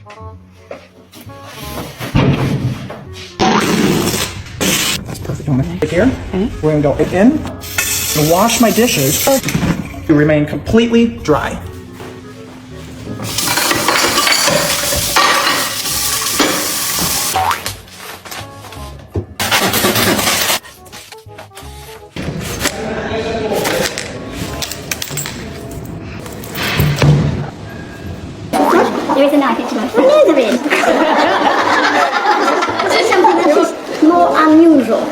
That's perfect. Right here, we're gonna go in, and wash my dishes to remain completely dry. There is a knife into life. I know there is. This is something that is more unusual.